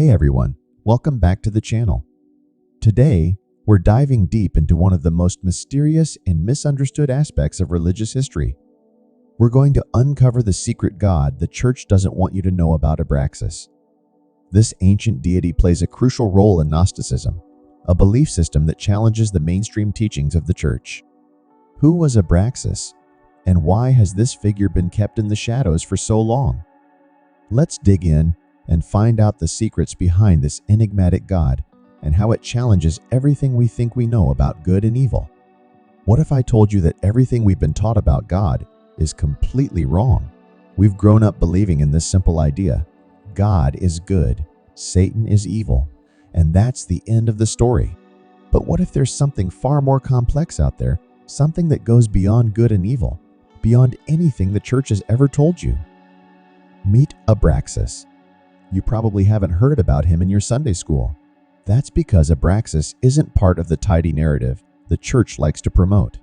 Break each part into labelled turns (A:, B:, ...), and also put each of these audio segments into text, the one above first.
A: Hey everyone, welcome back to the channel. Today, we're diving deep into one of the most mysterious and misunderstood aspects of religious history. We're going to uncover the secret god the church doesn't want you to know about Abraxas. This ancient deity plays a crucial role in Gnosticism, a belief system that challenges the mainstream teachings of the church. Who was Abraxas, and why has this figure been kept in the shadows for so long? Let's dig in and find out the secrets behind this enigmatic god and how it challenges everything we think we know about good and evil. What if I told you that everything we've been taught about God is completely wrong? We've grown up believing in this simple idea: God is good, Satan is evil, and that's the end of the story. But what if there's something far more complex out there, something that goes beyond good and evil, beyond anything the church has ever told you? Meet Abraxas. You probably haven't heard about him in your Sunday school. That's because Abraxas isn't part of the tidy narrative the church likes to promote.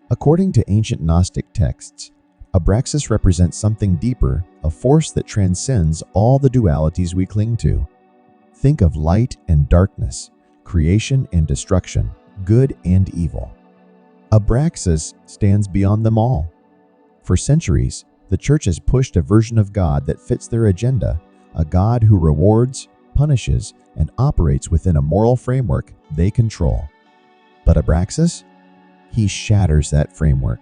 A: According to ancient Gnostic texts, Abraxas represents something deeper, a force that transcends all the dualities we cling to. Think of light and darkness, creation and destruction, good and evil. Abraxas stands beyond them all. For centuries, the church has pushed a version of God that fits their agenda, a God who rewards, punishes, and operates within a moral framework they control. But Abraxas? He shatters that framework.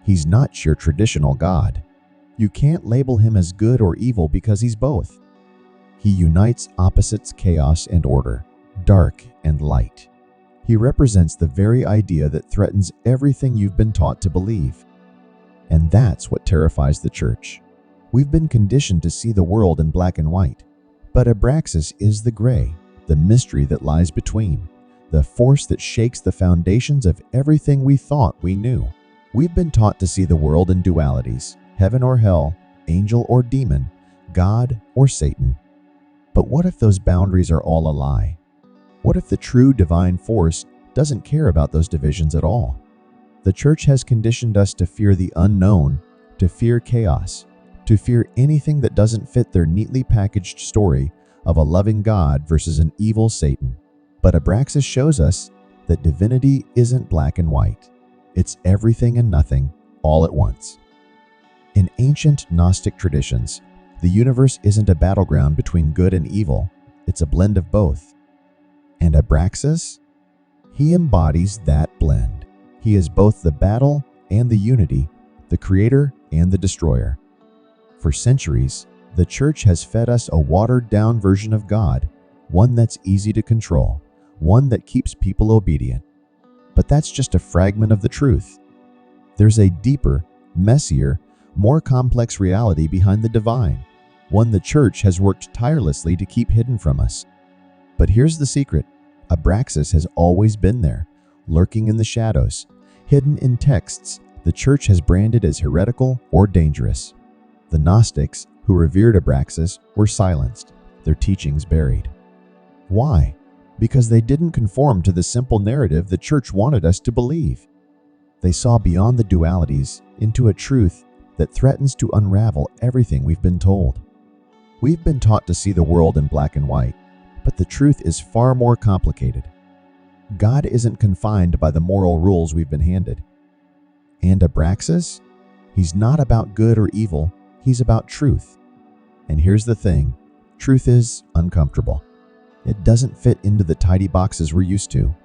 A: He's not your traditional God. You can't label him as good or evil because he's both. He unites opposites, chaos and order, dark and light. He represents the very idea that threatens everything you've been taught to believe. And that's what terrifies the church. We've been conditioned to see the world in black and white, but Abraxas is the gray, the mystery that lies between, the force that shakes the foundations of everything we thought we knew. We've been taught to see the world in dualities, heaven or hell, angel or demon, God or Satan. But what if those boundaries are all a lie? What if the true divine force doesn't care about those divisions at all? The church has conditioned us to fear the unknown, to fear chaos, to fear anything that doesn't fit their neatly packaged story of a loving God versus an evil Satan. But Abraxas shows us that divinity isn't black and white. It's everything and nothing, all at once. In ancient Gnostic traditions, the universe isn't a battleground between good and evil. It's a blend of both. And Abraxas? He embodies that blend. He is both the battle and the unity, the creator and the destroyer. For centuries, the church has fed us a watered-down version of God, one that's easy to control, one that keeps people obedient. But that's just a fragment of the truth. There's a deeper, messier, more complex reality behind the divine, one the church has worked tirelessly to keep hidden from us. But here's the secret: Abraxas has always been there, lurking in the shadows, hidden in texts the church has branded as heretical or dangerous. The Gnostics, who revered Abraxas, were silenced, their teachings buried. Why? Because they didn't conform to the simple narrative the church wanted us to believe. They saw beyond the dualities into a truth that threatens to unravel everything we've been told. We've been taught to see the world in black and white, but the truth is far more complicated. God isn't confined by the moral rules we've been handed. And Abraxas? He's not about good or evil. He's about truth. And here's the thing: truth is uncomfortable. It doesn't fit into the tidy boxes we're used to.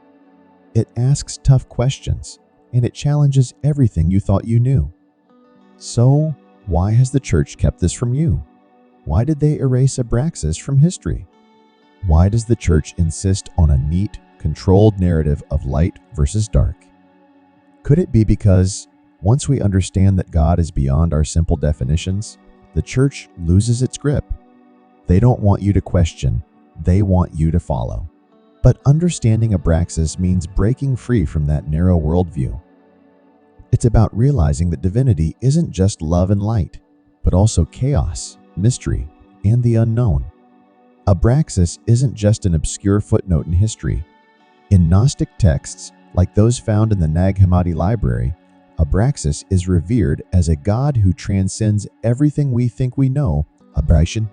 A: It asks tough questions, and it challenges everything you thought you knew. So, why has the church kept this from you? Why did they erase Abraxas from history? Why does the church insist on a neat, controlled narrative of light versus dark? Could it be because once we understand that God is beyond our simple definitions, the church loses its grip? They don't want you to question, they want you to follow. But understanding Abraxas means breaking free from that narrow worldview. It's about realizing that divinity isn't just love and light, but also chaos, mystery, and the unknown. Abraxas isn't just an obscure footnote in history. In Gnostic texts, like those found in the Nag Hammadi library, Abraxas is revered as a god who transcends everything we think we know. Abraxas.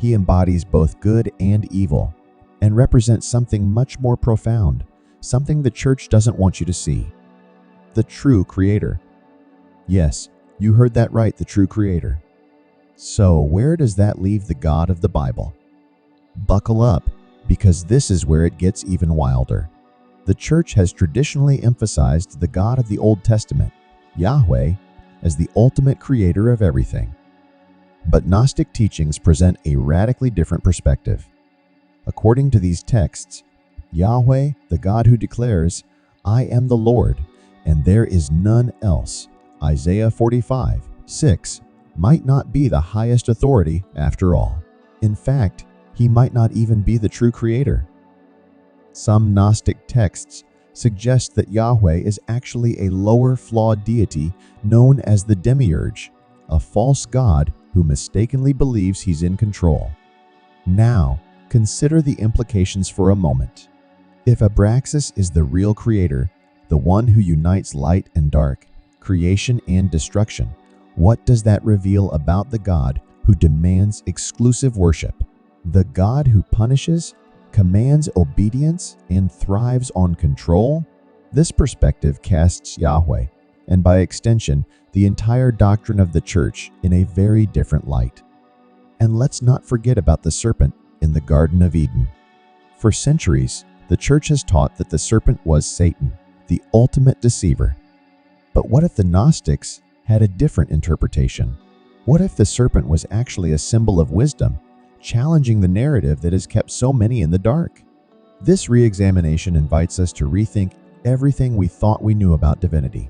A: He embodies both good and evil and represents something much more profound, something the church doesn't want you to see. The true creator. Yes, you heard that right, the true creator. So where does that leave the God of the Bible? Buckle up, because this is where it gets even wilder. The church has traditionally emphasized the God of the Old Testament, Yahweh, as the ultimate creator of everything. But Gnostic teachings present a radically different perspective. According to these texts, Yahweh, the God who declares, "I am the Lord, and there is none else," Isaiah 45:6, might not be the highest authority after all. In fact, he might not even be the true creator. Some Gnostic texts suggest that Yahweh is actually a lower flawed deity known as the demiurge, a false god who mistakenly believes he's in control. Now, consider the implications for a moment. If Abraxas is the real creator, the one who unites light and dark, creation and destruction, what does that reveal about the God who demands exclusive worship? The God who punishes, commands obedience, and thrives on control? This perspective casts Yahweh, and by extension, the entire doctrine of the church, in a very different light. And let's not forget about the serpent in the Garden of Eden. For centuries, the church has taught that the serpent was Satan, the ultimate deceiver. But what if the Gnostics had a different interpretation? What if the serpent was actually a symbol of wisdom, challenging the narrative that has kept so many in the dark? This re-examination invites us to rethink everything we thought we knew about divinity.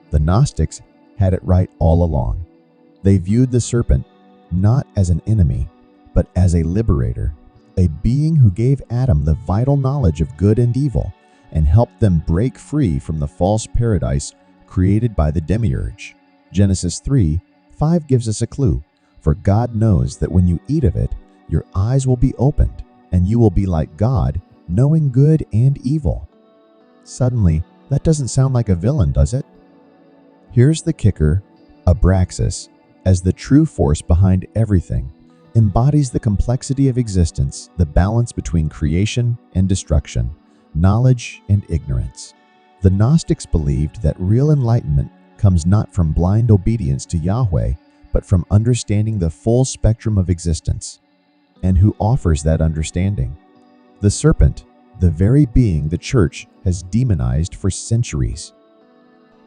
A: The Gnostics had it right all along. They viewed the serpent not as an enemy, but as a liberator, a being who gave Adam the vital knowledge of good and evil and helped them break free from the false paradise created by the demiurge. Genesis 3:5 gives us a clue, for God knows that when you eat of it, your eyes will be opened, and you will be like God, knowing good and evil. Suddenly, that doesn't sound like a villain, does it? Here's the kicker: Abraxas, as the true force behind everything, embodies the complexity of existence, the balance between creation and destruction, knowledge and ignorance. The Gnostics believed that real enlightenment comes not from blind obedience to Yahweh, but from understanding the full spectrum of existence. And who offers that understanding? The serpent, the very being the church has demonized for centuries.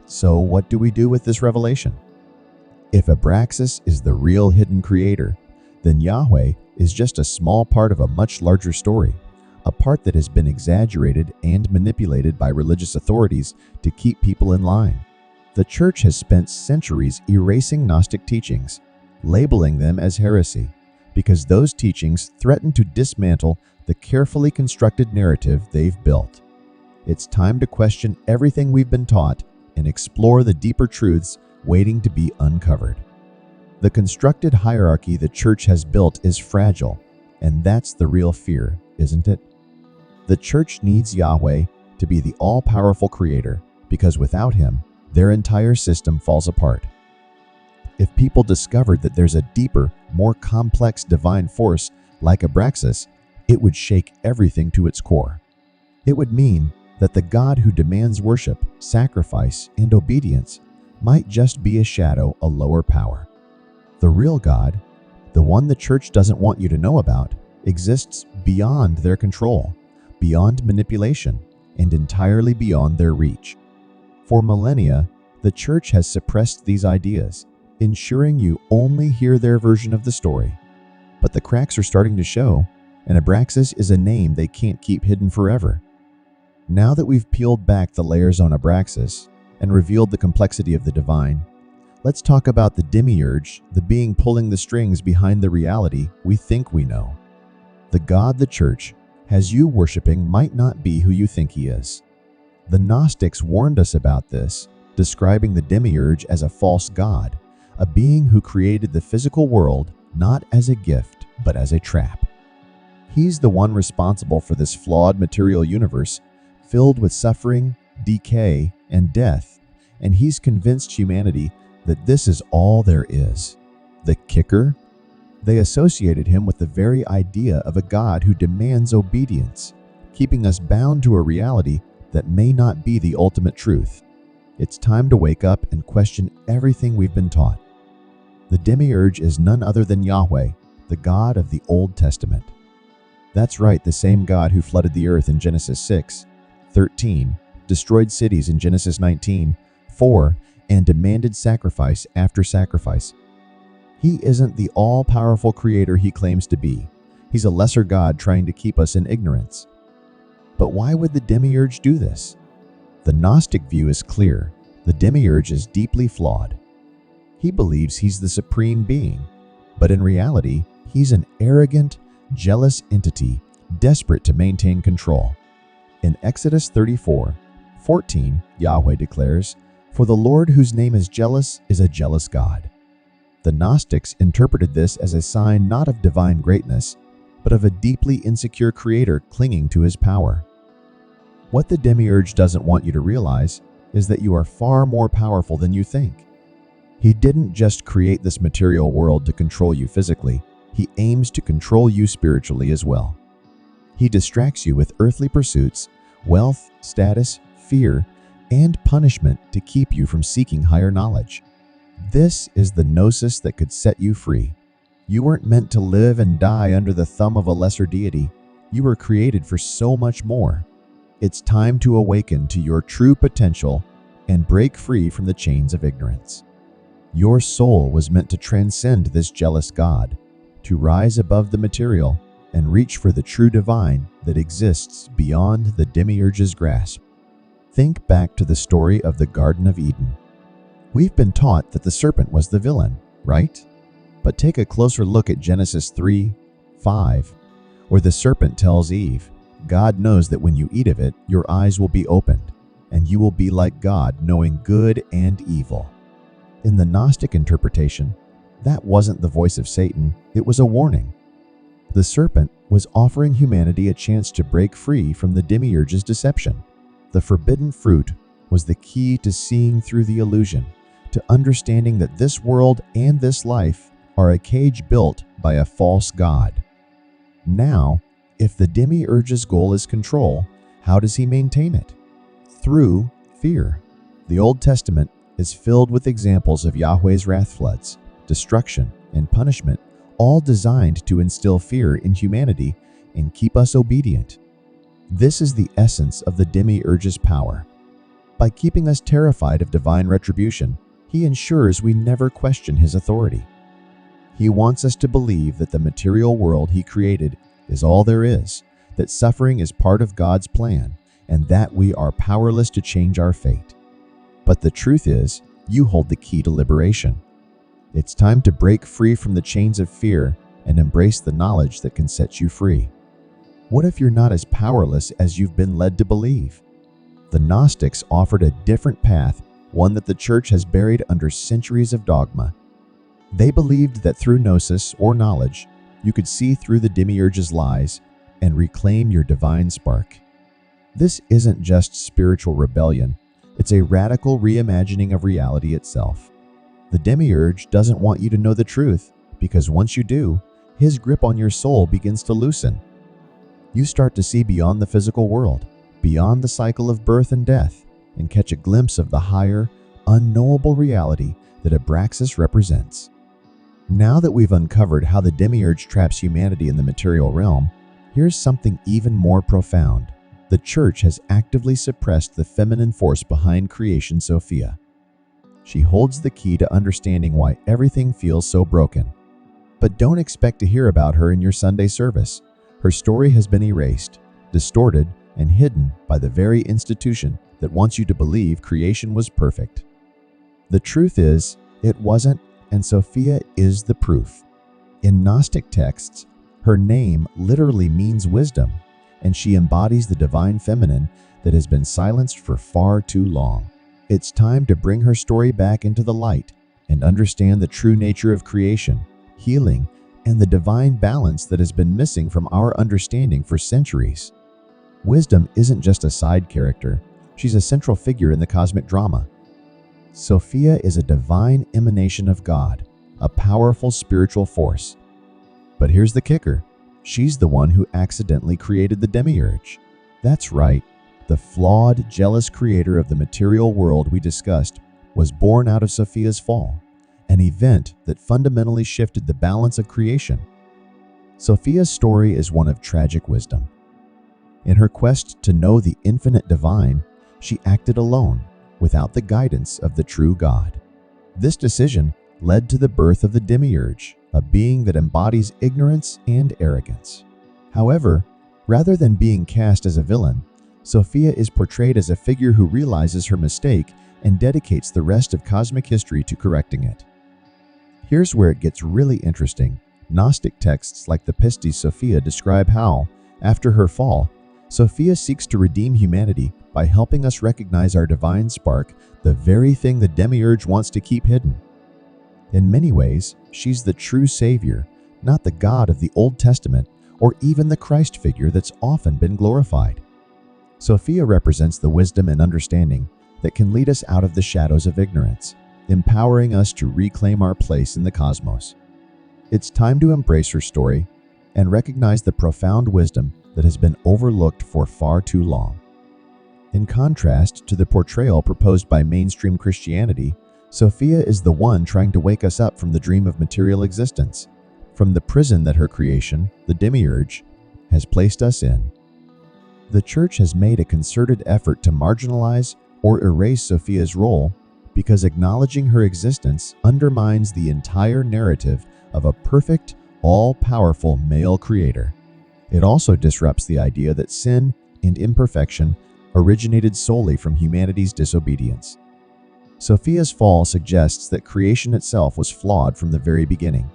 A: So what do we do with this revelation? If Abraxas is the real hidden creator, then Yahweh is just a small part of a much larger story, a part that has been exaggerated and manipulated by religious authorities to keep people in line. The church has spent centuries erasing Gnostic teachings, labeling them as heresy, because those teachings threaten to dismantle the carefully constructed narrative they've built. It's time to question everything we've been taught and explore the deeper truths waiting to be uncovered. The constructed hierarchy the church has built is fragile, and that's the real fear, isn't it? The church needs Yahweh to be the all-powerful creator, because without him, their entire system falls apart. If people discovered that there's a deeper, more complex divine force like Abraxas, it would shake everything to its core. It would mean that the God who demands worship, sacrifice, and obedience might just be a shadow, a lower power. The real God, the one the church doesn't want you to know about, exists beyond their control, beyond manipulation, and entirely beyond their reach. For millennia, the church has suppressed these ideas, ensuring you only hear their version of the story. But the cracks are starting to show, and Abraxas is a name they can't keep hidden forever. Now that we've peeled back the layers on Abraxas and revealed the complexity of the divine, let's talk about the demiurge, the being pulling the strings behind the reality we think we know. The God the church has you worshiping might not be who you think he is. The Gnostics warned us about this, describing the demiurge as a false god, a being who created the physical world not as a gift, but as a trap. He's the one responsible for this flawed material universe filled with suffering, decay, and death, and he's convinced humanity that this is all there is. The kicker? They associated him with the very idea of a God who demands obedience, keeping us bound to a reality that may not be the ultimate truth. It's time to wake up and question everything we've been taught. The demiurge is none other than Yahweh, the God of the Old Testament. That's right, the same God who flooded the earth in Genesis 6:13, destroyed cities in Genesis 19:4, and demanded sacrifice after sacrifice. He isn't the all-powerful creator he claims to be. He's a lesser God trying to keep us in ignorance. But why would the demiurge do this? The Gnostic view is clear. The demiurge is deeply flawed. He believes he's the supreme being, but in reality, he's an arrogant, jealous entity desperate to maintain control. In Exodus 34:14, Yahweh declares, "For the Lord whose name is jealous is a jealous God." The Gnostics interpreted this as a sign not of divine greatness, but of a deeply insecure creator clinging to his power. What the demiurge doesn't want you to realize is that you are far more powerful than you think. He didn't just create this material world to control you physically, he aims to control you spiritually as well. He distracts you with earthly pursuits, wealth, status, fear, and punishment to keep you from seeking higher knowledge. This is the gnosis that could set you free. You weren't meant to live and die under the thumb of a lesser deity. You were created for so much more. It's time to awaken to your true potential and break free from the chains of ignorance. Your soul was meant to transcend this jealous God, to rise above the material and reach for the true divine that exists beyond the demiurge's grasp. Think back to the story of the Garden of Eden. We've been taught that the serpent was the villain, right? But take a closer look at Genesis 3:5, where the serpent tells Eve, "God knows that when you eat of it, your eyes will be opened, and you will be like God, knowing good and evil." In the Gnostic interpretation, that wasn't the voice of Satan, it was a warning. The serpent was offering humanity a chance to break free from the demiurge's deception. The forbidden fruit was the key to seeing through the illusion, to understanding that this world and this life are a cage built by a false god. Now, if the demiurge's goal is control, how does he maintain it? Through fear. The Old Testament is filled with examples of Yahweh's wrath floods, destruction, and punishment, all designed to instill fear in humanity and keep us obedient. This is the essence of the demiurge's power. By keeping us terrified of divine retribution, he ensures we never question his authority. He wants us to believe that the material world he created is all there is, that suffering is part of God's plan, and that we are powerless to change our fate. But the truth is, you hold the key to liberation. It's time to break free from the chains of fear and embrace the knowledge that can set you free. What if you're not as powerless as you've been led to believe? The Gnostics offered a different path, one that the church has buried under centuries of dogma. They believed that through gnosis, or knowledge, you could see through the demiurge's lies and reclaim your divine spark. This isn't just spiritual rebellion, it's a radical reimagining of reality itself. The demiurge doesn't want you to know the truth, because once you do, his grip on your soul begins to loosen. You start to see beyond the physical world, beyond the cycle of birth and death, and catch a glimpse of the higher, unknowable reality that Abraxas represents. Now that we've uncovered how the demiurge traps humanity in the material realm, here's something even more profound. The church has actively suppressed the feminine force behind creation, Sophia. She holds the key to understanding why everything feels so broken. But don't expect to hear about her in your Sunday service. Her story has been erased, distorted, and hidden by the very institution that wants you to believe creation was perfect. The truth is, it wasn't, and Sophia is the proof. In Gnostic texts, her name literally means wisdom, and she embodies the divine feminine that has been silenced for far too long. It's time to bring her story back into the light and understand the true nature of creation, healing, and the divine balance that has been missing from our understanding for centuries. Wisdom isn't just a side character, she's a central figure in the cosmic drama. Sophia is a divine emanation of God, a powerful spiritual force. But here's the kicker. She's the one who accidentally created the demiurge. That's right. The flawed, jealous creator of the material world we discussed was born out of Sophia's fall, an event that fundamentally shifted the balance of creation. Sophia's story is one of tragic wisdom. In her quest to know the infinite divine, she acted alone, without the guidance of the true God. This decision led to the birth of the demiurge, a being that embodies ignorance and arrogance. However, rather than being cast as a villain, Sophia is portrayed as a figure who realizes her mistake and dedicates the rest of cosmic history to correcting it. Here's where it gets really interesting. Gnostic texts like the Pistis Sophia describe how, after her fall, Sophia seeks to redeem humanity by helping us recognize our divine spark, the very thing the demiurge wants to keep hidden. In many ways, she's the true savior, not the God of the Old Testament or even the Christ figure that's often been glorified. Sophia represents the wisdom and understanding that can lead us out of the shadows of ignorance, empowering us to reclaim our place in the cosmos. It's time to embrace her story and recognize the profound wisdom that has been overlooked for far too long. In contrast to the portrayal proposed by mainstream Christianity, Sophia is the one trying to wake us up from the dream of material existence, from the prison that her creation, the demiurge, has placed us in. The Church has made a concerted effort to marginalize or erase Sophia's role because acknowledging her existence undermines the entire narrative of a perfect, all-powerful male creator. It also disrupts the idea that sin and imperfection originated solely from humanity's disobedience. Sophia's fall suggests that creation itself was flawed from the very beginning.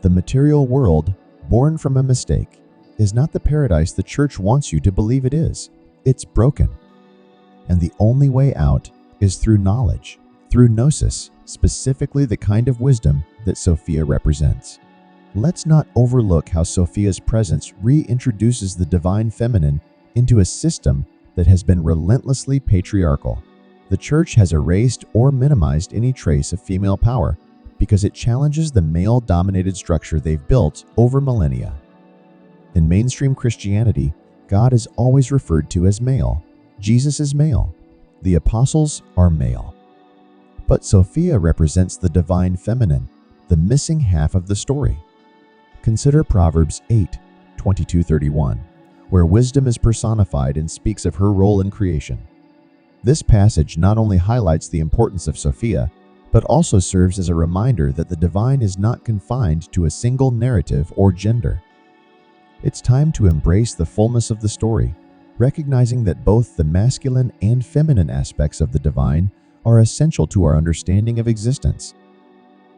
A: The material world, born from a mistake, is not the paradise the Church wants you to believe it is. It's broken. And the only way out is through knowledge, through gnosis, specifically the kind of wisdom that Sophia represents. Let's not overlook how Sophia's presence reintroduces the divine feminine into a system that has been relentlessly patriarchal. The Church has erased or minimized any trace of female power because it challenges the male-dominated structure they've built over millennia. In mainstream Christianity, God is always referred to as male. Jesus is male. The apostles are male. But Sophia represents the divine feminine, the missing half of the story. Consider Proverbs 8:22-31, where wisdom is personified and speaks of her role in creation. This passage not only highlights the importance of Sophia, but also serves as a reminder that the divine is not confined to a single narrative or gender. It's time to embrace the fullness of the story, recognizing that both the masculine and feminine aspects of the divine are essential to our understanding of existence.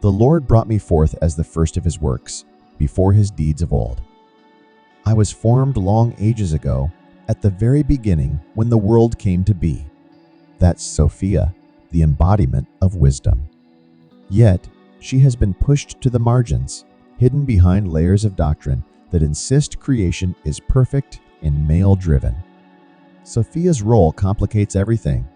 A: The Lord brought me forth as the first of his works, before his deeds of old. I was formed long ages ago, at the very beginning when the world came to be. That's Sophia, the embodiment of wisdom. Yet, she has been pushed to the margins, hidden behind layers of doctrine that insist creation is perfect and male-driven. Sophia's role complicates everything.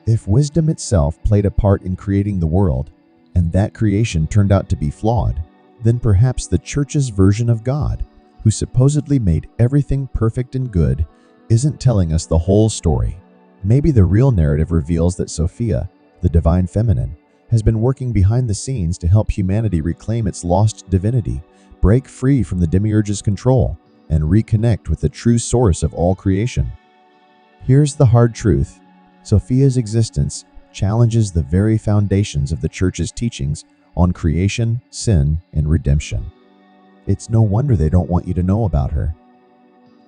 A: If wisdom itself played a part in creating the world, and that creation turned out to be flawed, then perhaps the Church's version of God, who supposedly made everything perfect and good, isn't telling us the whole story. Maybe the real narrative reveals that Sophia, the divine feminine, has been working behind the scenes to help humanity reclaim its lost divinity, break free from the demiurge's control, and reconnect with the true source of all creation. Here's the hard truth. Sophia's existence challenges the very foundations of the Church's teachings on creation, sin, and redemption. It's no wonder they don't want you to know about her.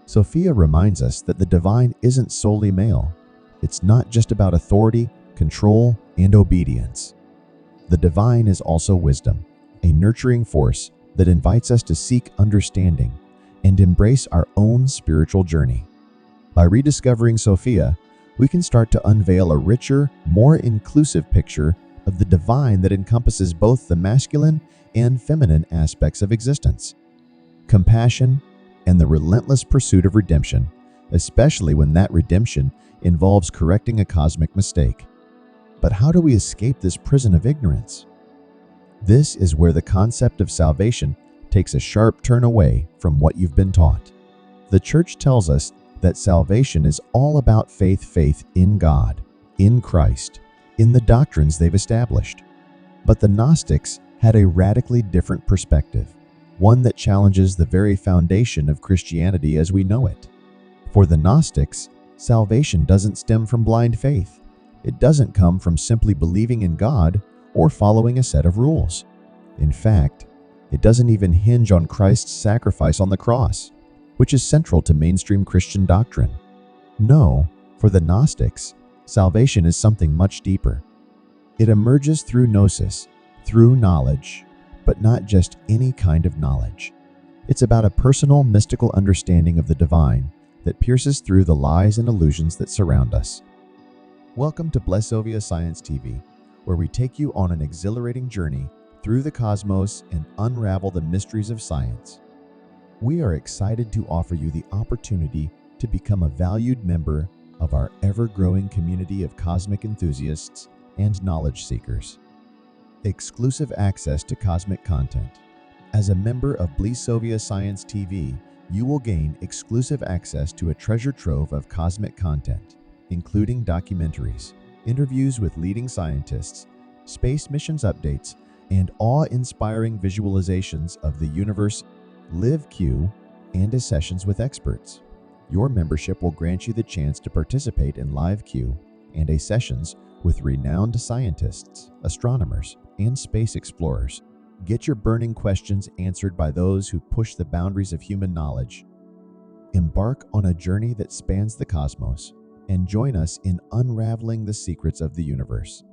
A: Sophia reminds us that the divine isn't solely male. It's not just about authority, control, and obedience. The divine is also wisdom, a nurturing force that invites us to seek understanding and embrace our own spiritual journey. By rediscovering Sophia, we can start to unveil a richer, more inclusive picture of the divine that encompasses both the masculine and feminine aspects of existence. Compassion and the relentless pursuit of redemption, especially when that redemption involves correcting a cosmic mistake. But how do we escape this prison of ignorance? This is where the concept of salvation takes a sharp turn away from what you've been taught. The church tells us that salvation is all about faith in God, in Christ, in the doctrines they've established. But the Gnostics had a radically different perspective, one that challenges the very foundation of Christianity as we know it. For the Gnostics, salvation doesn't stem from blind faith. It doesn't come from simply believing in God or following a set of rules. In fact, it doesn't even hinge on Christ's sacrifice on the cross, which is central to mainstream Christian doctrine. No, for the Gnostics, salvation is something much deeper. It emerges through gnosis, through knowledge, but not just any kind of knowledge. It's about a personal, mystical understanding of the divine that pierces through the lies and illusions that surround us. Welcome to Sophia Science TV, where we take you on an exhilarating journey through the cosmos and unravel the mysteries of science. We are excited to offer you the opportunity to become a valued member of our ever-growing community of cosmic enthusiasts and knowledge seekers. Exclusive access to cosmic content. As a member of Sophia Science TV, you will gain exclusive access to a treasure trove of cosmic content, including documentaries, interviews with leading scientists, space missions updates, and awe-inspiring visualizations of the universe, live Q, and sessions with experts. Your membership will grant you the chance to participate in live Q and sessions with renowned scientists, astronomers, and space explorers. Get your burning questions answered by those who push the boundaries of human knowledge. Embark on a journey that spans the cosmos and join us in unraveling the secrets of the universe.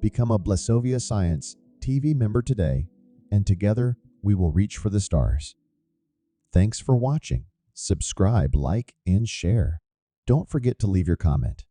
A: Become a Sophia Science TV member today, and together we will reach for the stars. Thanks for watching. Subscribe, like, and share. Don't forget to leave your comment.